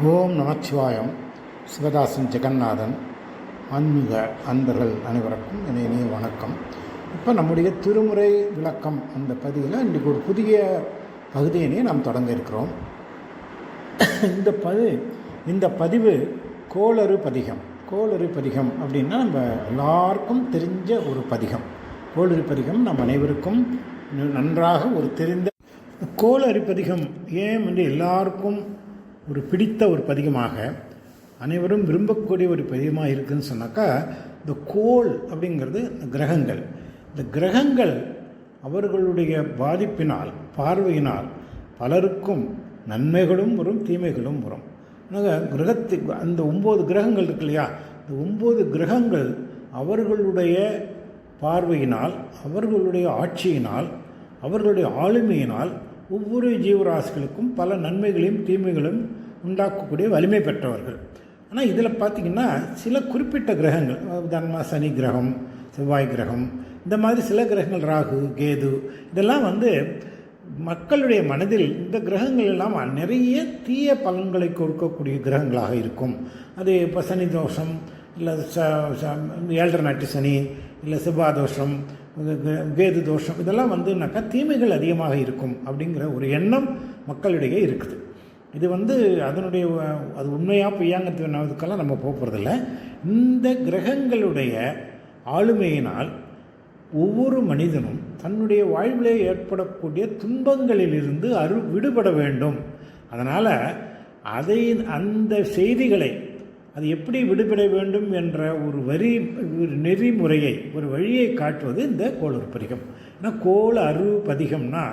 ஓம் நமச்சிவாயம். சிவதாசன் ஜெகநாதன். ஆன்மீக அன்பர்கள் அனைவருக்கும் இனிய வணக்கம். இப்போ நம்முடைய திருமுறை விளக்கம் அந்த பதிவில் இன்றைக்கு ஒரு புதிய பகுதியினை நாம் தொடங்க இருக்கிறோம். இந்த பதிவு கோளறு பதிகம். கோளறு பதிகம் அப்படின்னா நம்ம எல்லாருக்கும் தெரிஞ்ச ஒரு பதிகம். கோளறு பதிகம் நம் அனைவருக்கும் நன்றாக ஒரு தெரிந்த கோளறு பதிகம் ஏன் வந்து எல்லாருக்கும் ஒரு பிடித்த ஒரு பதிகமாக அனைவரும் விரும்பக்கூடிய ஒரு பதிகமாக இருக்குதுன்னு சொன்னாக்கா, இந்த கோள் அப்படிங்கிறது கிரகங்கள். இந்த கிரகங்கள் அவர்களுடைய பாதிப்பினால் பார்வையினால் பலருக்கும் நன்மைகளும் வரும், தீமைகளும் வரும். கிரகத்துக்கு அந்த 9 கிரகங்கள் இருக்கு இல்லையா, இந்த 9 கிரகங்கள் அவர்களுடைய பார்வையினால், அவர்களுடைய ஆட்சியினால், அவர்களுடைய ஆளுமையினால் ஒவ்வொரு ஜீவராசிகளுக்கும் பல நன்மைகளையும் தீமைகளும் உண்டாக்கக்கூடிய வலிமை பெற்றவர்கள். ஆனால் இதில் பார்த்திங்கன்னா சில குறிப்பிட்ட கிரகங்கள், உதாரணமாக சனி கிரகம், செவ்வாய் கிரகம், இந்த மாதிரி சில கிரகங்கள், ராகு, கேது, இதெல்லாம் வந்து மக்களுடைய மனதில் இந்த கிரகங்கள் எல்லாம் நிறைய தீய பலன்களை கொடுக்கக்கூடிய கிரகங்களாக இருக்கும். அது இப்போ சனி தோஷம், இல்லை 7.5 நாட்டு சனி, இல்லை செவ்வாய் தோஷம், கேது தோஷம், இதெல்லாம் வந்துனாக்கா தீமைகள் அதிகமாக இருக்கும் அப்படிங்கிற ஒரு எண்ணம் மக்களிடையே இருக்குது. இது வந்து அதனுடைய அது உண்மையாக பொய்யாங்கிறதுக்கெல்லாம் நம்ம போகிறதில்ல. இந்த கிரகங்களுடைய ஆளுமையினால் ஒவ்வொரு மனிதனும் தன்னுடைய வாழ்விலே ஏற்படக்கூடிய துன்பங்களிலிருந்து விடுபட வேண்டும். அதனால் அந்த செய்திகளை அது எப்படி விடுபட வேண்டும் என்ற ஒரு நெறிமுறையை, ஒரு வழியை காட்டுவது இந்த கோளறு பதிகம். ஏன்னா கோளறு பதிகம்னா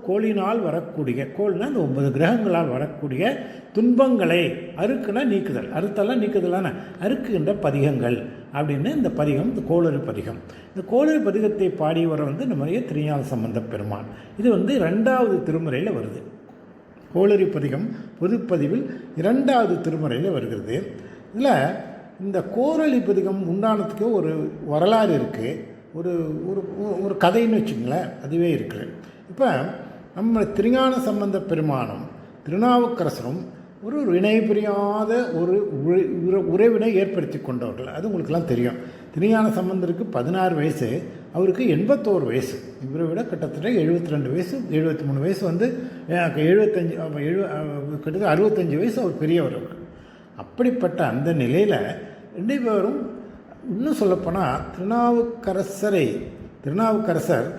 கோளினால் வரக்கூடிய, கோள்னா இந்த 9 கிரகங்களால் வரக்கூடிய துன்பங்களை அறுக்குன்னா நீக்குதல், அறுத்தெல்லாம் நீக்குதலான அறுக்குகின்ற பதிகங்கள் அப்படின்னு இந்த பதிகம், இந்த கோளறு பதிகம். இந்த கோளறு பதிகத்தை பாடியவர் நம்முடைய திருஞான சம்பந்த பெருமான். இது 2வது திருமுறையில் வருது. கோளறு பதிகம் பொதுப்பதிவில் 2வது திருமுறையில் வருகிறது. இதில் இந்த கோளறு பதிகம் உண்டானதுக்கு ஒரு வரலாறு இருக்குது, ஒரு ஒரு கதைன்னு வச்சுங்களேன், அதுவே இருக்குது. இப்போ நம்ம திருஞான சம்பந்த பெருமானும் திருநாவுக்கரசரும் ஒரு இணை புரியாத ஒரு உறவினை ஏற்படுத்தி கொண்டவர்கள். அது உங்களுக்கெல்லாம் தெரியும். திருஞான சம்பந்தருக்கு 16 வயசு, அவருக்கு 81 வயசு. இவரை விட கிட்டத்தட்ட 72 வயசு, 73 வயசு 75 கிட்டத்தட்ட 65 வயசு அவர் பெரியவர். அப்படிப்பட்ட அந்த நிலையில் 2 பேரும், இன்னும் சொல்லப்போனால் திருநாவுக்கரசர்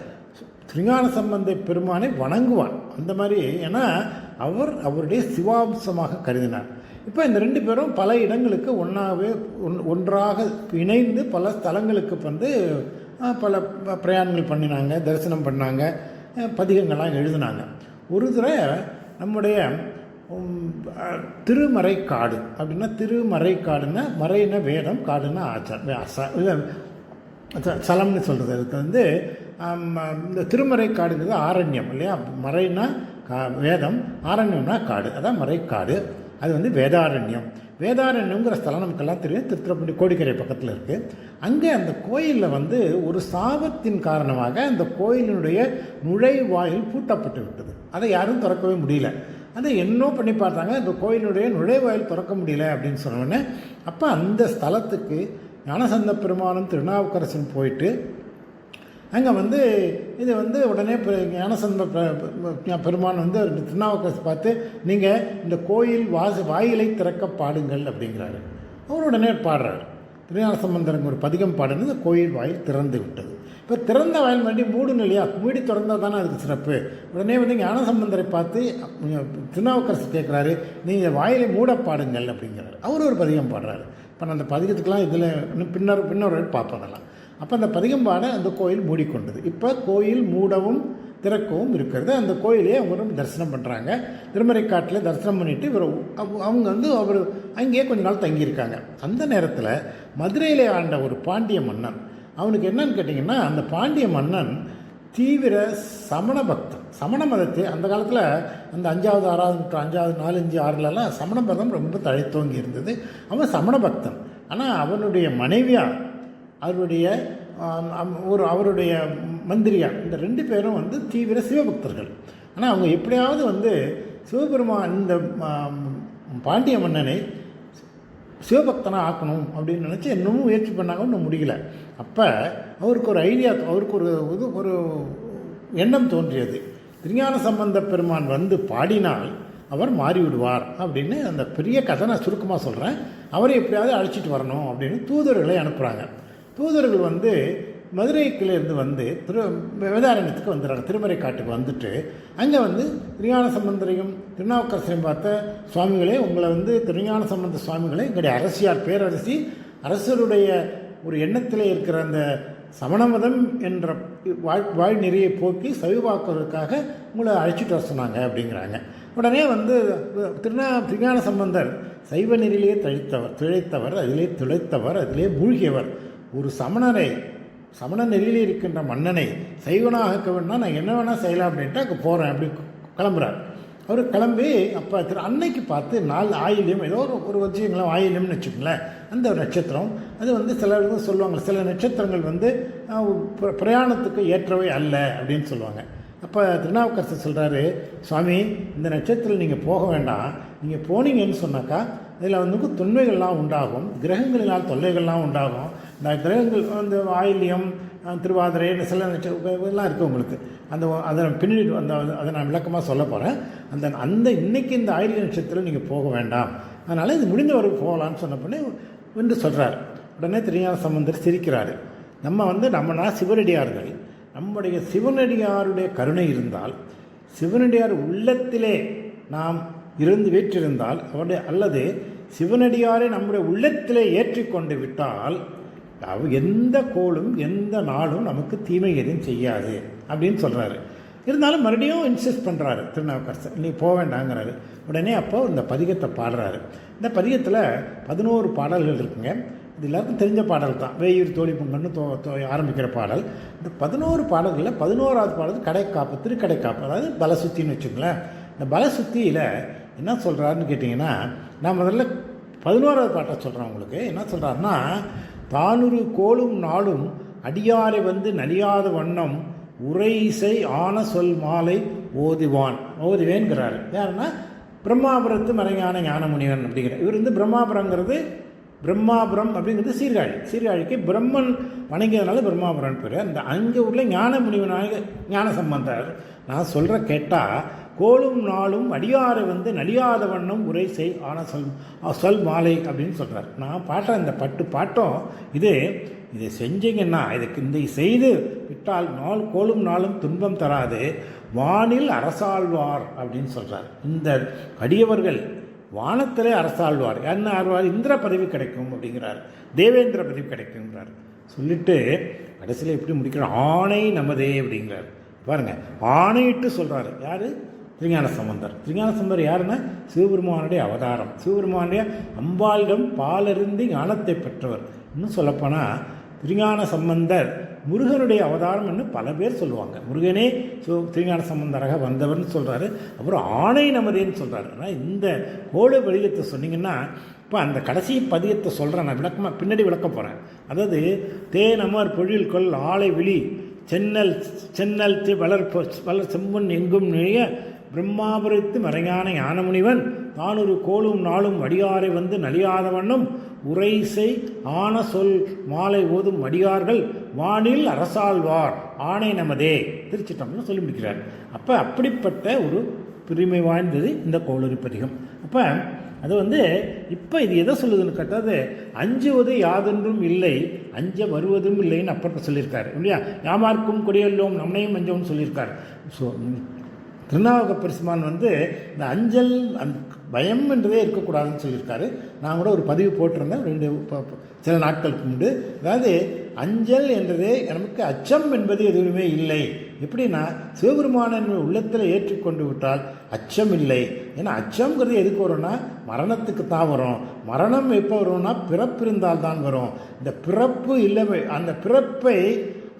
திருஞான சம்பந்த பெருமானை வணங்குவான். அந்த மாதிரி, ஏன்னா அவருடைய சிவாம்சமாக கருதினார். இப்போ இந்த 2 பேரும் பல இடங்களுக்கு ஒன்றாக இணைந்து பல ஸ்தலங்களுக்கு பல பிரயாணங்கள் பண்ணினாங்க, தரிசனம் பண்ணாங்க, பதிகங்கள்லாம் எழுதினாங்க. ஒரு தடவை நம்முடைய திருமறைக்காடு அப்படின்னா, திருமறைக்காடுன்னா மறைனா வேதம், காடுன்னா சலம்னு சொல்கிறது. அதுக்கு இந்த திருமறைக்காடுங்கிறது ஆரண்யம் இல்லையா. மறைனா வேதம், ஆரண்யம்னா காடு, அதான் மறைக்காடு. அது வேதாரண்யம். வேதாரண்யங்கிற ஸ்தலம் நமக்கெல்லாம் தெரியும், திருத்துறைப்பூண்டி கோடிக்கரை பக்கத்தில் இருக்குது. அங்கே அந்த கோயிலில் ஒரு சாபத்தின் காரணமாக அந்த கோயிலினுடைய நுழைவாயில் பூட்டப்பட்டு விட்டது. அதை யாரும் திறக்கவே முடியல. அதை என்ன பண்ணி பார்த்தாங்க, இந்த கோயிலுடைய நுழைவாயில் திறக்க முடியல அப்படின்னு சொன்னோடனே, அப்போ அந்த ஸ்தலத்துக்கு ஞானசம்பந்த பெருமானும் திருநாவுக்கரசன் போயிட்டு அங்கே இது உடனே ஞானசம்பந்த பெருமான் திருநாவுக்கரசு பார்த்து, நீங்கள் இந்த கோயில் வாயிலை திறக்க பாடுங்கள் அப்படிங்கிறாரு. அவர் உடனே பாடுறாரு. திருஞானசம்பந்தருக்கு ஒரு பதிகம் பாடுன்னு இந்த கோயில் வாயில் திறந்து விட்டது. இப்போ திறந்த வாயில் வேண்டி மூடணும் இல்லையா, மூடி திறந்தால் தானே அதுக்கு சிறப்பு. உடனே ஞானசம்பந்தரை பார்த்து திருநாவுக்கரசு கேட்குறாரு, நீங்கள் வாயிலை மூட பாடுங்கள் அப்படிங்கிறாரு. அவர் ஒரு பதிகம் பாடுறாரு. இப்போ நான் அந்த பதிகத்துக்கெலாம் இதில் பின்னொரு பார்ப்பதெல்லாம். அப்போ அந்த பதிகம் பாட அந்த கோயில் மூடிக்கொண்டது. இப்போ கோயில் மூடவும் திறக்கவும் இருக்கிறது. அந்த கோயிலே அவங்க தரிசனம் பண்ணுறாங்க. திருமறைக்காட்டில் தரிசனம் பண்ணிவிட்டு அவங்க அவர் அங்கேயே கொஞ்ச நாள் தங்கியிருக்காங்க. அந்த நேரத்தில் மதுரையிலே ஆண்ட ஒரு பாண்டிய மன்னன், அவனுக்கு என்னன்னு கேட்டிங்கன்னா, அந்த பாண்டிய மன்னன் தீவிர சமண பக்தன். சமண மதத்தை அந்த காலத்தில் அந்த 5வது 6வது 5வது 4, 5, 6லலாம் சமண மதம் ரொம்ப தழைத்தோங்கி இருந்தது. அவன் சமண பக்தன். ஆனால் அவனுடைய மனைவியார், அவருடைய மந்திரியார், இந்த 2 பேரும் தீவிர சிவபக்தர்கள். ஆனால் அவங்க எப்படியாவது சிவபெருமான் இந்த பாண்டிய மன்னனை சிவபக்தனாக ஆக்கணும் அப்படின்னு நினச்சி இன்னமும் முயற்சி பண்ணாங்க, இன்னும் முடியல. அப்போ அவருக்கு ஒரு ஐடியா, அவருக்கு ஒரு எண்ணம் தோன்றியது. திருஞான சம்பந்த பெருமான் வந்து பாடினால் அவர் மாறிவிடுவார் அப்படின்னு. அந்த பெரிய கதை நான் சுருக்கமாக சொல்கிறேன். அவரை எப்படியாவது அழைச்சிட்டு வரணும் அப்படின்னு தூதர்களை அனுப்புகிறாங்க. தூதர்கள் வந்து மதுரைக்கிலேருந்து வந்து வேதாரண்யத்துக்கு வந்துடுறாங்க. திருமறை காட்டுக்கு வந்துட்டு அங்கே வந்து திருஞான சம்பந்தரையும் திருநாவுக்கரசரையும் பார்த்த சுவாமிகளே, உங்களை வந்து திருஞான சம்பந்த சுவாமிகளே, எங்களுடைய அரசியார் பேரரசி அரசருடைய ஒரு எண்ணத்தில் இருக்கிற அந்த சமணமதம் என்ற வாழ்நெறியை போக்கி சவிவாக்குவதற்காக உங்களை அழைச்சிட்டு வர சொன்னாங்க அப்படிங்கிறாங்க. உடனே வந்து திருஞான சம்பந்தர் சைவ நெறியிலே திளைத்தவர், அதிலே திளைத்தவர், அதிலே மூழ்கியவர். ஒரு சமண நெறியிலே இருக்கின்ற மன்னனை சைவனாக வேணும்னா நான் என்ன வேணால் செய்யலாம் அப்படின்ட்டு அங்கே போகிறேன் அப்படி கிளம்புறார். அவர் கிளம்பி அப்போ அன்னைக்கு பார்த்து நாள் ஆயில்யம், ஏதோ ஒரு வச்சுங்களேன், ஆயில்யம்னு வச்சுக்கோங்களேன், அந்த ஒரு நட்சத்திரம். அது வந்து சிலர் சொல்லுவாங்க, சில நட்சத்திரங்கள் வந்து பிரயாணத்துக்கு ஏற்றவை அல்ல அப்படின்னு சொல்லுவாங்க. அப்போ திருநாவுக்கரசர் சொல்கிறாரு, சுவாமி இந்த நட்சத்திரத்தில் நீங்கள் போக வேண்டாம், நீங்கள் போனீங்கன்னு சொன்னாக்கா இதில் வந்து தொன்மைகள்லாம் உண்டாகும், கிரகங்களினால் தொல்லைகள்லாம் உண்டாகும். இந்த கிரகங்கள் வந்து ஆயில்யம், திருவாதிரை, சில நட்சத்திரம் இருக்குது உங்களுக்கு. அதை பின்னாடி அதை நான் விளக்கமாக சொல்ல போகிறேன். அந்த இன்னைக்கு இந்த ஆயில்ய நட்சத்திரம் நீங்கள் போக வேண்டாம், அதனால் இது முடிந்தவருக்கு போகலான்னு சொன்ன என்று சொல்கிறார். உடனே திருஞான சம்பந்தர் சிரிக்கிறார். நம்மனா சிவனடியார்கள், நம்முடைய சிவனடியாருடைய கருணை இருந்தால், சிவனடியார் உள்ளத்திலே நாம் வீற்றிருந்தால் அவருடைய, அல்லது சிவனடியாரை நம்முடைய உள்ளத்திலே ஏற்றிக்கொண்டு விட்டால் எந்த கோளும் எந்த நாளும் நமக்கு தீமை எதுவும் செய்யாது அப்படின்னு சொல்கிறாரு. இருந்தாலும் மறுபடியும் இன்சிஸ்ட் பண்ணுறாரு திருநாவுக்கரசர், நீ போக வேண்டாங்கிறாரு. உடனே அப்போ இந்த பதிகத்தை பாடுறாரு. இந்த பதிகத்தில் 11 பாடல்கள் இருக்குங்க. இது எல்லாருக்கும் தெரிஞ்ச பாடல் தான். வேயூர் தோழி பொங்கன்னு ஆரம்பிக்கிற பாடல். இந்த 11 பாடல்களில் 11வது பாடல் கடைக்காப்பு, திருக்கடைக்காப்பு, அதாவது பலசுத்தின்னு வச்சுக்கோங்களேன். இந்த பலசுத்தியில் என்ன சொல்கிறாருன்னு கேட்டிங்கன்னா, நான் முதல்ல 11வது பாட்டை சொல்கிறேன் உங்களுக்கு. என்ன சொல்கிறாருன்னா, தானுரு கோளும் நாளும் அடியாரை வந்து நலியாத வண்ணம் உரை இசை ஆன சொல் மாலை ஓதுவேன்கிறாரு. யாருன்னா பிரம்மாபுரத்து மறைஞான ஞானமுனிவன் அப்படிங்கிற இவர். வந்து பிரம்மாபுரங்கிறது, பிரம்மாபுரம் அப்படிங்கிறது சீர்காழிக்கு பிரம்மன் வணங்கியதுனால பிரம்மாபுரம் பேர். அந்த அங்கே உள்ள ஞானமுனிவனாக ஞான சம்பந்தர். நான் சொல்கிற கேட்டால், கோளும் நாளும் அடியாரை வந்து நலியாத வண்ணம் உரை செய் ஆன சொல் மாலை அப்படின்னு சொல்கிறார். நான் பாட்டேன் இந்த பாட்டம் இதை செஞ்சீங்கன்னா, இந்த செய்து விட்டால் கோளும் நாளும் துன்பம் தராது, வானில் அரசாழ்வார் அப்படின்னு சொல்கிறார். இந்த அடியவர்கள் வானத்திலே அரசாழ்வார். என்ன ஆழ்வார்? இந்திர பதவி கிடைக்கும் அப்படிங்கிறார், தேவேந்திர பதவி கிடைக்குங்கிறார். சொல்லிட்டு கடைசியில் எப்படி முடிக்கிறார்? ஆணை நமதே அப்படிங்கிறார். பாருங்கள், ஆணையிட்டு சொல்கிறாரு. யார்? திருஞான சம்பந்தர் யாருன்னா சிவபெருமானுடைய அவதாரம். சிவபெருமானுடைய அம்பாளிடம் பாலருந்தி ஞானத்தை பெற்றவர். இன்னும் சொல்லப்போனால் திருஞான சம்பந்தர் முருகனுடைய அவதாரம் என்று பல பேர் சொல்லுவாங்க. முருகனே திருஞான சம்பந்தராக வந்தவர்னு சொல்கிறாரு. அப்புறம் ஆணை நமதேன்னு சொல்கிறாரு. ஆனால் இந்த கோள பதிகத்தை சொன்னீங்கன்னா, இப்போ அந்த கடைசி பதிகத்தை சொல்கிறேன் நான், விளக்கமாக பின்னாடி விளக்க போகிறேன். அதாவது தேனமர் பொழில் கொள் ஆலை விழி சென்னல் வளர் செம்பன் எங்கும் நுழைய பிரம்மாபுரத்து மறைஞான ஞானமுனிவன் தானொரு கோளும் நாளும் அடியாரை வந்து நலியாத வண்ணம் உரைசை ஆன சொல் மாலை ஓதும் அடியார்கள் வானில் அரசாழ்வார் ஆணை நமதே திருச்சிட்டம்னு சொல்லி முடிக்கிறார். அப்போ அப்படிப்பட்ட ஒரு பெருமை வாய்ந்தது இந்த கோளறு பதிகம். அப்போ அது வந்து இப்போ இது எதை சொல்லுதுன்னு கேட்டால், அஞ்சுவது யாதொன்றும் இல்லை அஞ்ச வருவதும் இல்லைன்னு அப்பப்போ சொல்லியிருக்காரு இல்லையா. யாமார்க்கும் கொடியல்லோம் நம்மையும் அஞ்சோம்னு சொல்லியிருக்காரு. ஸோ திருநாவுக்க பெருமான் வந்து இந்த அஞ்சல் பயம் என்றதே இருக்கக்கூடாதுன்னு சொல்லியிருக்காரு. நான் கூட ஒரு பதிவு போட்டிருந்தேன் சில நாட்களுக்கு முன்பு. அதாவது அஞ்சல் என்றதே நமக்கு அச்சம் என்பது எதுவுமே இல்லை. எப்படின்னா, சிவபெருமான் உள்ளத்தில் ஏற்றுக்கொண்டு விட்டால் அச்சம் இல்லை. ஏன்னா அச்சம்ங்கிறது எதுக்கு வரும்னா மரணத்துக்கு தான் வரும். மரணம் எப்போ வரும்னா பிறப்பு இருந்தால் தான் வரும். இந்த பிறப்பு இல்லை, அந்த பிறப்பை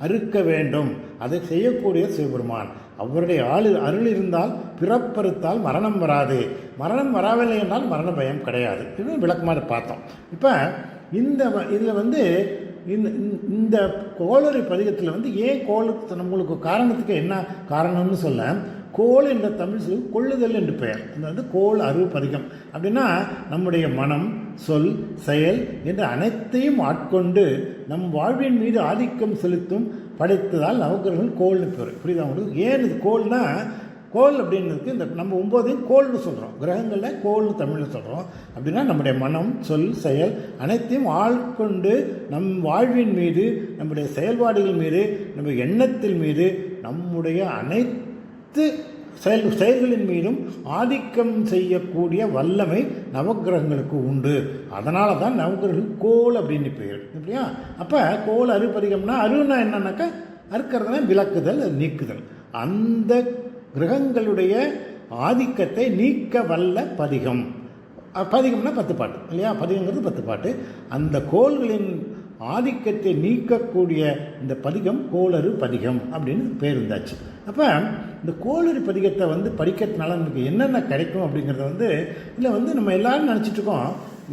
அறுக்க வேண்டும். அதை செய்யக்கூடிய சிவபெருமான். அவருடைய அருள் இருந்தால் பிறப்பறுத்தால் மரணம் வராது. மரணம் வரவில்லை என்றால் மரண பயம் கிடையாது. இது விளக்கமாக பார்த்தோம். இப்போ இதில் வந்து இந்த கோளறு பதிகத்தில் வந்து ஏன் நம்மளுக்கு காரணத்துக்கு என்ன காரணம்னு சொல்ல, கோல் என்ற தமிழ் சொல் கொள்ளுதல் என்று பெயர். அது வந்து கோல் அரு பதிகம் அப்படின்னா நம்முடைய மனம், சொல், செயல் என்ற அனைத்தையும் ஆட்கொண்டு நம் வாழ்வின் மீது ஆதிக்கம் செலுத்தும் படைத்ததால் நவக்கிரகங்கள் கோல்னு பேர். புரியுதா உங்களுக்கு? ஏன் இது கோல்னா, கோல் அப்படின்றதுக்கு இந்த நம்ம 9 கோல்னு சொல்கிறோம், கிரகங்களில் கோல்னு தமிழில் சொல்கிறோம். அப்படின்னா நம்முடைய மனம், சொல், செயல் அனைத்தையும் ஆட்கொண்டு நம் வாழ்வின் மீது, நம்முடைய செயல்பாடுகள் மீது, நம்ம எண்ணத்தில் மீது, நம்முடைய அனைத்து செயல்களின் மீதும் ஆதிக்கம் செய்யக்கூடிய வல்லமை நவக்கிரகங்களுக்கு உண்டு. அதனால தான் நவக்கிரகங்கள் கோல் அப்படின்னு பேர். இல்லையா? அப்போ கோல் அருப்பதிகம்னா, அருன்னா என்னன்னாக்கா அறுக்கிறதுனா விளக்குதல், நீக்குதல். அந்த கிரகங்களுடைய ஆதிக்கத்தை நீக்க வல்ல பதிகம். பதிகம்னா 10 பாட்டு இல்லையா? பதிகங்கிறது 10 பாட்டு. அந்த கோள்களின் ஆதிக்கத்தை நீக்கக்கூடிய இந்த பதிகம் கோளறு பதிகம் அப்படின்னு பேர் இருந்தாச்சு. அப்போ இந்த கோளறு பதிகத்தை வந்து படிக்கிறதுனால நமக்கு என்னென்ன கிடைக்கும் அப்படிங்கிறத இல்லை நம்ம எல்லாரும் நினச்சிட்ருக்கோம்.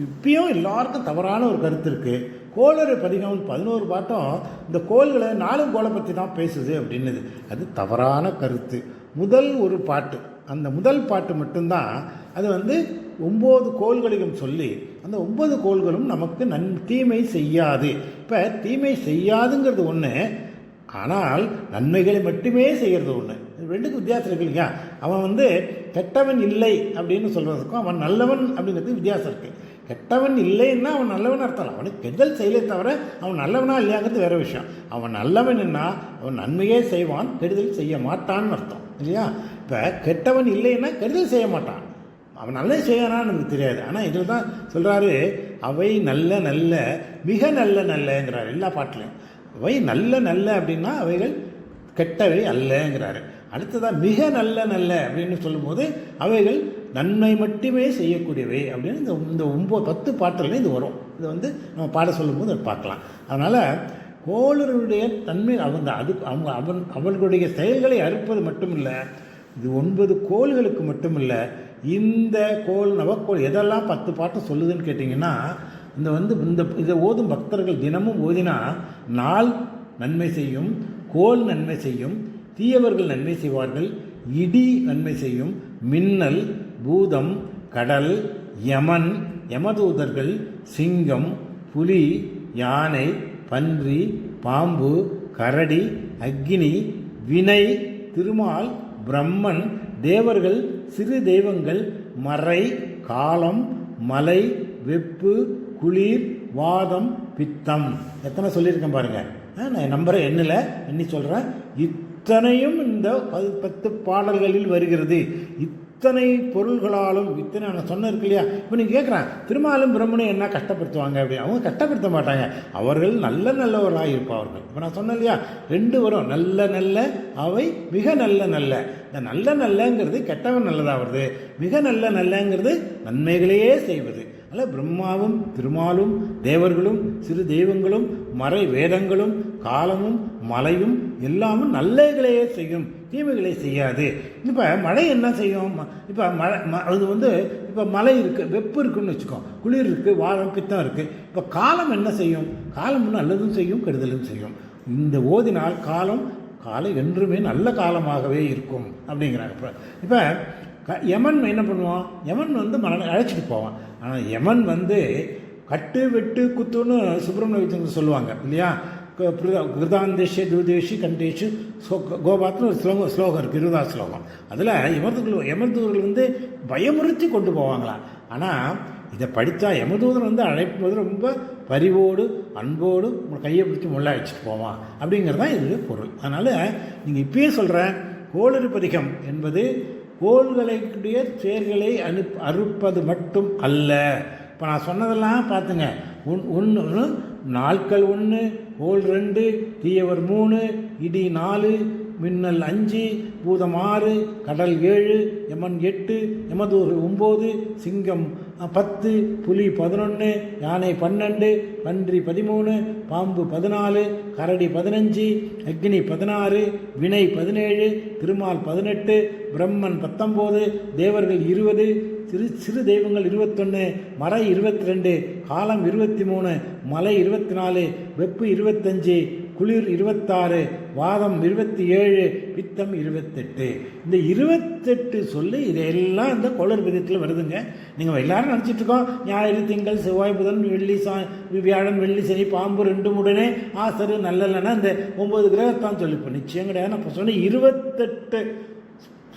இப்பயும் எல்லாருக்கும் தவறான ஒரு கருத்து இருக்குது. கோளறு பதிகம் 11 பாட்டும் இந்த கோள்களை 4 கோளை பற்றி தான் பேசுது அப்படின்னுது. அது தவறான கருத்து. முதல் ஒரு பாட்டு, அந்த முதல் பாட்டு மட்டும்தான் அது 9 கோள்களையும் சொல்லி அந்த 9 கோள்களும் நமக்கு தீமை செய்யாது. இப்போ தீமை செய்யாதுங்கிறது ஒன்று, ஆனால் நன்மைகளை மட்டுமே செய்கிறது ஒன்று. ரெண்டுக்கும் வித்தியாசம் இருக்கு இல்லையா? அவன் கெட்டவன் இல்லை அப்படின்னு சொல்கிறதுக்கும் அவன் நல்லவன் அப்படிங்கிறது வித்தியாசம் இருக்குது. கெட்டவன் இல்லைன்னா அவன் நல்லவன் அர்த்தம். அவனுக்கு கெடுதல் செய்யலே தவிர அவன் நல்லவனா இல்லையாங்கிறது வேறு விஷயம். அவன் நல்லவன்னா அவன் நன்மையே செய்வான், கெடுதல் செய்ய மாட்டான்னு அர்த்தம் இல்லையா? இப்போ கெட்டவன் இல்லைன்னா கெடுதல் செய்ய மாட்டான், அவன் நல்லது செய்யறான்னு நமக்கு தெரியாது. ஆனால் இதில் தான் சொல்கிறாரு, அவை நல்ல நல்ல மிக நல்ல நல்லங்கிறாரு எல்லா பாட்டிலையும். அவை நல்ல நல்ல அப்படின்னா அவைகள் கெட்டவை அல்லங்கிறாரு. அடுத்ததாக மிக நல்ல நல்ல அப்படின்னு சொல்லும்போது அவைகள் நன்மை மட்டுமே செய்யக்கூடியவை அப்படின்னு இந்த 10 பாட்டுல இது வரும். இது நம்ம பாட சொல்லும்போது அதை பார்க்கலாம். அதனால் கோளருடைய தன்மை அவர்களுடைய செயல்களை அறுப்பது மட்டும் இல்லை, இது 9 கோள்களுக்கு மட்டும் இல்லை. இந்த நவக்கோள் எதெல்லாம் 10 பாட்டு சொல்லுதுன்னு கேட்டிங்கன்னா, இதை ஓதும் பக்தர்கள் தினமும் ஓதினா நாள் நன்மை செய்யும், கோள் நன்மை செய்யும், தீயவர்கள் நன்மை செய்வார்கள், இடி நன்மை செய்யும், மின்னல், பூதம், கடல், யமன், யமதூதர்கள், சிங்கம், புலி, யானை, பன்றி, பாம்பு, கரடி, அக்கினி, வினை, திருமால், பிரம்மன், தேவர்கள், சிறு தெய்வங்கள், மறை, காலம், மலை, வெப்பு, குளிர், வாதம், பித்தம். எத்தனை சொல்லியிருக்கேன் பாருங்க. நான் நம்பரை எண்ணி சொல்கிறேன். இத்தனையும் இந்த 10 பாடல்களில் வருகிறது. இத்தனை பொருள்களாலும் இத்தனை நான் சொன்ன இருக்கு இல்லையா? இப்போ நீங்கள் கேட்குறேன், திருமாலும் பிரம்மனும் என்ன கஷ்டப்படுத்துவாங்க அப்படி? அவங்க கஷ்டப்படுத்த மாட்டாங்க, அவர்கள் நல்லவர்களாக இருப்பார்கள். இப்போ நான் சொன்னேன் இல்லையா, 2 வரும், நல்ல நல்ல அவை மிக நல்ல நல்ல. இந்த நல்ல நல்லங்கிறது கெட்டவன் நல்லதாக வருது, மிக நல்ல நல்லங்கிறது நன்மைகளையே செய்வது. அதில் பிரம்மாவும் திருமாலும் தேவர்களும் சிறு தெய்வங்களும் மறை வேதங்களும் காலமும் மலையும் எல்லாமும் நல்லவைகளையே செய்யும், தீமைகளை செய்யாது. இப்போ மழை என்ன செய்யும்? இப்போ மழை அது இப்போ மழை இருக்குது, வெப்பு இருக்குன்னு வச்சுக்கோ, குளிர் இருக்குது, வாதம், பித்தம் இருக்குது. இப்போ காலம் என்ன செய்யும்? காலம் நல்லதும் செய்யும், கெடுதலும் செய்யும். இந்த ஓதினால் காலை என்றுமே நல்ல காலமாகவே இருக்கும் அப்படிங்கிறாங்க. இப்போ யமன் என்ன பண்ணுவான்? யமன் மரண அழைச்சிட்டு போவான். ஆனால் யமன் கட்டு வெட்டு குத்துன்னு சுப்பிரமணிய சொல்லுவாங்க இல்லையா? கிருதாந்தேஷி துர்தேஷி கண்டேஷு கோபாத்னு ஒரு ஸ்லோகம் இருக்குது, 20 ஸ்லோகம். அதில் யமதூதர்கள் பயமுறுத்தி கொண்டு போவாங்களாம். ஆனால் இதை படித்தா யமதூதன் அழைக்கும் போது ரொம்ப பரிவோடு அன்போடு கையை பிடிச்சி முள்ள அழைச்சிட்டு போவான் அப்படிங்கிறது தான் இது பொருள். அதனால் நீங்கள் இப்பயே சொல்கிறேன், கோளறு பதிகம் என்பது கோள்களுடைய செயல்களை அறுப்பது மட்டும் அல்ல. இப்போ நான் சொன்னதெல்லாம் பார்த்துங்க. ஒன்று நாட்கள் 1, கோள் 2, தீயவர் 3, இடி 4, மின்னல் 5, பூதம் 6, கடல் 7, யமன் 8, யமதூதர்கள் 9, சிங்கம் 10, புலி 11, யானை 12, பன்றி 13, பாம்பு 14, கரடி 15, அக்னி 16, வினை 17, திருமால் 18, பிரம்மன் 19, தேவர்கள் 20, சிறு தெய்வங்கள் 21, மறை 22, காலம் 23, மலை 24, வெப்பு 25, குளிர் 26, வாதம் 27, பித்தம் 28. இந்த 28 சொல்லி இதெல்லாம் இந்த கோளறு பதிகத்தில் வருதுங்க. நீங்கள் எல்லாரும் நினச்சிட்டு இருக்கோம் ஞாயிறு, திங்கள், செவ்வாய், புதன், வெள்ளி, வியாழன், வெள்ளி, சனி, பாம்பு 2 உடனே ஆசரு நல்லலன்னா இந்த 9 கிரகத்தான் சொல்லிப்போம். நிச்சயம் கிடையாது. நான் இப்போ சொன்ன 28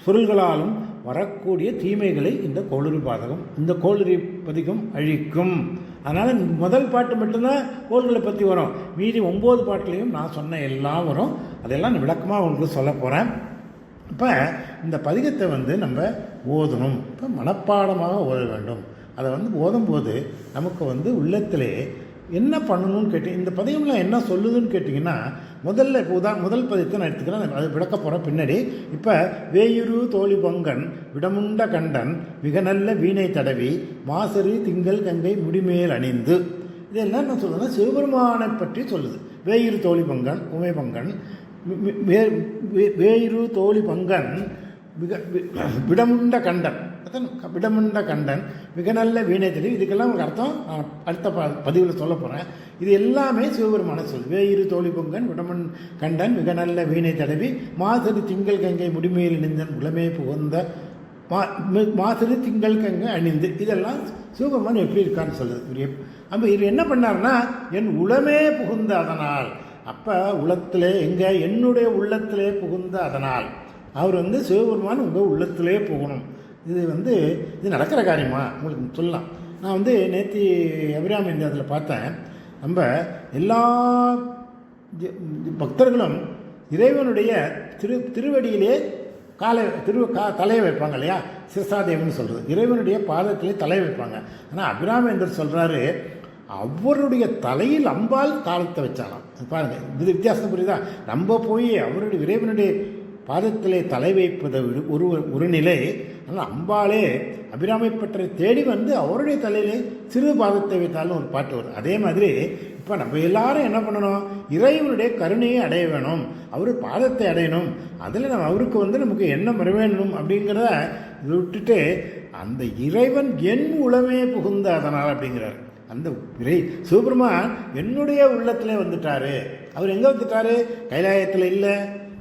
பொருள்களாலும் வரக்கூடிய தீமைகளை இந்த கோளறு பாதகம், இந்த கோளறு பதிகம் அழிக்கும். அதனால் முதல் பாட்டு மட்டும்தான் கோள்களை பற்றி வரும். மீதி 9 பாட்டுலேயும் நான் சொன்ன எல்லாம் வரும். அதெல்லாம் விளக்கமாக உங்களுக்கு சொல்ல போகிறேன். இப்போ இந்த பதிகத்தை நம்ம ஓதணும். இப்போ மனப்பாடமாக ஓத வேண்டும். அதை ஓதும்போது நமக்கு உள்ளத்திலே என்ன பண்ணணும்னு கேட்டு இந்த பதிகம்லாம் என்ன சொல்லுதுன்னு கேட்டிங்கன்னா, முதல் பதியத்தை நான் எடுத்துக்கிறேன். அது விளக்க போகிறேன் பின்னாடி. இப்போ வேயுரு தோழி பங்கன் விடமுண்ட கண்டன் மிக நல்ல வீணை தடவி மாசரு திங்கள் கங்கை முடிமேல் அணிந்து, இதெல்லாம் நான் சொல்லுவேன்னா சிவபெருமானை பற்றி சொல்லுது. வேயுரு தோழி பங்கன் உமை பங்கன் வேயுரு தோழி பங்கன் விடமுண்ட கண்டன் விடமுண்ட கண்டன் மிக நல்ல வீணை தடவி. இதுக்கெல்லாம் ஒரு அர்த்தம் அடுத்த பதிவில் சொல்ல போகிறேன். இது எல்லாமே சிவபெருமான சொல். வேயிரு தோழி பொங்கன் விடமன் கண்டன் மிக நல்ல வீணை தடவி மாசரு திங்கள் கங்கை முடிமையில் அணிந்தன் உளமே புகுந்த மாசரு திங்கள் கங்கை அணிந்து, இதெல்லாம் சிவபெருமான் எப்படி இருக்கான்னு சொல்லுது. அப்போ இது என்ன பண்ணார்னா, என் உளமே புகுந்த அதனால். அப்போ உள்ளத்திலே என்னுடைய உள்ளத்திலே புகுந்த அதனால் அவர் சிவபெருமான் உங்கள் உள்ளத்திலே போகணும். இது நடக்கிற காரியமா உங்களுக்கு சொல்லலாம். நான் நேற்று அபிராமி அதில் பார்த்தேன். நம்ம எல்லா பக்தர்களும் இறைவனுடைய திருவடியிலே தலையை வைப்பாங்க இல்லையா, சிரசாதேவன் சொல்கிறது. இறைவனுடைய பாதத்திலே தலையை வைப்பாங்க. ஆனால் அபிராமேந்தர் சொல்கிறாரு, அவருடைய தலையில் அம்பாள் காலத்தை வச்சாலாம். பாருங்கள், இது வித்தியாசம் புரியுதா? நம்ம போய் அவருடைய இறைவனுடைய பாதத்திலே தலை வைப்பதை ஒரு நிலை. ஆனால் அம்பாளே அபிராமி பற்றை தேடி அவருடைய தலையிலே சிறு பாதத்தை வைத்தாலும் ஒரு பாட்டு வரும். அதே மாதிரி இப்போ நம்ம எல்லாரும் என்ன பண்ணணும், இறைவனுடைய கருணையை அடைய வேணும், அவர் பாதத்தை அடையணும். அதில் அவருக்கு நமக்கு என்ன வர வேணும் அப்படிங்கிறத விட்டுட்டு அந்த இறைவன் என் உளமே புகுந்த அதனால் அப்படிங்கிறார். அந்த சிவபெருமான் என்னுடைய உள்ளத்திலே வந்துட்டாரு. அவர் எங்கே வந்துட்டாரு? கைலாயத்தில் இல்லை,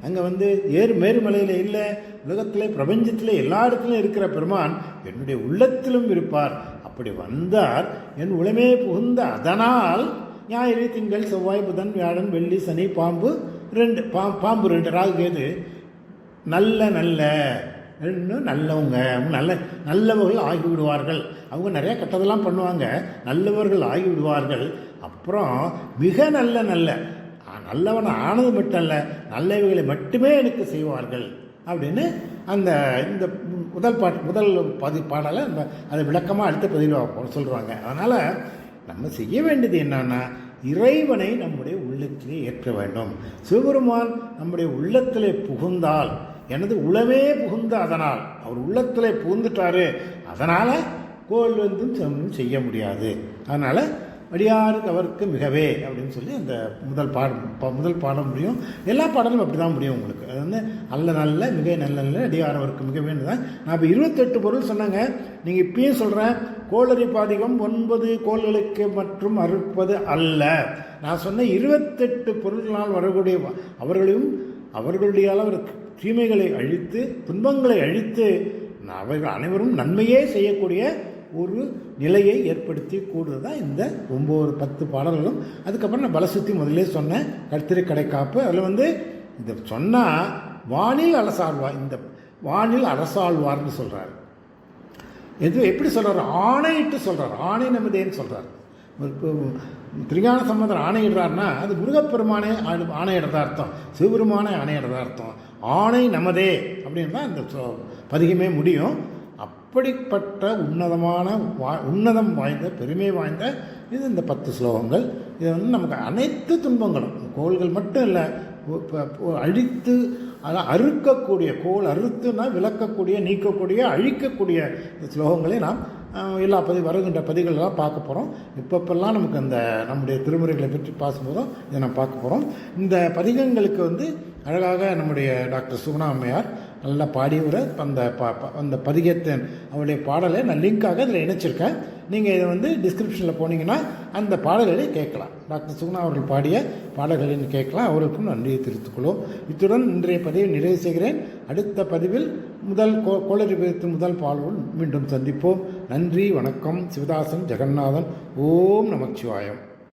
அங்கே மேருமலையில் இல்லை, உலகத்தில் பிரபஞ்சத்தில் எல்லா இடத்துலையும் இருக்கிற பெருமான் என்னுடைய உள்ளத்திலும் இருப்பார். அப்படி வந்தார் என் உளமே புகுந்த அதனால் ஞாயிறு, திங்கள், செவ்வாய், புதன், வியாழன், வெள்ளி, சனி, பாம்பு 2 ராகு கேது நல்லவங்க நல்லவர்கள் ஆகிவிடுவார்கள். அவங்க நிறைய கெட்டதெல்லாம் பண்ணுவாங்க, நல்லவர்கள் ஆகிவிடுவார்கள். அப்புறம் மிக நல்லவன் ஆனது மட்டும் அல்ல, நல்லவைகளை மட்டுமே எனக்கு செய்வார்கள் அப்படின்னு இந்த முதல் பாடலை அதை விளக்கமாக அடுத்த பதிவில் சொல்கிறாங்க. அதனால் நம்ம செய்ய வேண்டியது என்னன்னா, இறைவனை நம்முடைய உள்ளத்திலே ஏற்ற வேண்டும். சிவபெருமான் நம்முடைய உள்ளத்திலே புகுந்தால், எனது உளமே புகுந்த அதனால், அவர் உள்ளத்திலே புகுந்துட்டாரு, அதனால் கோவில் செய்ய முடியாது. அதனால் அடியாருக்கு அவருக்கு மிகவே அப்படின்னு சொல்லி அந்த முதல் பாடம் முடியும். எல்லா பாடலும் அப்படி தான் முடியும் உங்களுக்கு. அது நல்ல மிக நல்ல அடியார் அவருக்கு மிகவேன்னு தான். நான் இப்போ 28 பொருள் சொன்னாங்க. நீங்கள் இப்பயும் சொல்கிறேன், கோளறு பாதிகம் 9 கோள்களுக்கு மற்றும் அறுப்பது அல்ல. நான் சொன்ன 28 பொருள்களால் வரக்கூடிய அவர்களுடைய அளவிற்கு தீமைகளை அழித்து துன்பங்களை அழித்து அவர்கள் அனைவரும் நன்மையே செய்யக்கூடிய ஒரு நிலையை ஏற்படுத்தி கூடுறது தான் இந்த 9-10 பாடல்களும். அதுக்கப்புறம் நான் பலசுத்தி முதலே சொன்னேன், கர்த்திரை கடை காப்பு. அதில் இதை சொன்னால் வானில் அரசாழ்வார், இந்த வானில் அரசாழ்வார்னு சொல்கிறார். எப்படி சொல்கிறார்? ஆணையிட்டு சொல்கிறார். ஆணை நமதேன்னு சொல்கிறார். திருஞான சம்பந்தர் ஆணையிடுறாருன்னா அது முருகப்பெருமானே ஆணையிடுறதா அர்த்தம், சிவபெருமானே ஆணையிடுறதா அர்த்தம். ஆணை நமதே அப்படின்னு தான் இந்த பதிகமே முடியும். அப்படிப்பட்ட உன்னதம் வாய்ந்த பெருமை வாய்ந்த இது இந்த 10 ஸ்லோகங்கள். இது நமக்கு அனைத்து துன்பங்களும், கோள்கள் மட்டும் இல்லை, அழித்து அறுக்கக்கூடிய, கோள் அறுத்துனா விளக்கக்கூடிய, நீக்கக்கூடிய, அழிக்கக்கூடிய இந்த ஸ்லோகங்களை நாம் எல்லா வருகின்ற பதிகளெல்லாம் பார்க்க போகிறோம். இப்பப்பெல்லாம் நமக்கு அந்த நம்முடைய திருமுறைகளை பற்றி பேசும்போதும் இதை நாம் பார்க்க போகிறோம். இந்த பதிகங்களுக்கு அழகாக நம்முடைய டாக்டர் சுகுணா அம்மையார் நல்லா பாடியுற அந்த பதிகத்தின் அவருடைய பாடலை நான் லிங்காக அதில் இணைச்சிருக்கேன். நீங்கள் இதை வந்து டிஸ்கிரிப்ஷனில் போனீங்கன்னா அந்த பாடல்களை கேட்கலாம். டாக்டர் சுகுணா அவர்கள் பாடிய பாடல்களை கேட்கலாம். அவர்களுக்கும் நன்றியை தெரிவித்துக்கொள்வோம். இத்துடன் இன்றைய பதிவை நிறைவு செய்கிறேன். அடுத்த பதிவில் கோளறு பதிகத்தின் முதல் பாடலுடன் மீண்டும் சந்திப்போம். நன்றி, வணக்கம். சிவதாசன் ஜெகநாதன். ஓம் நமச்சிவாயம்.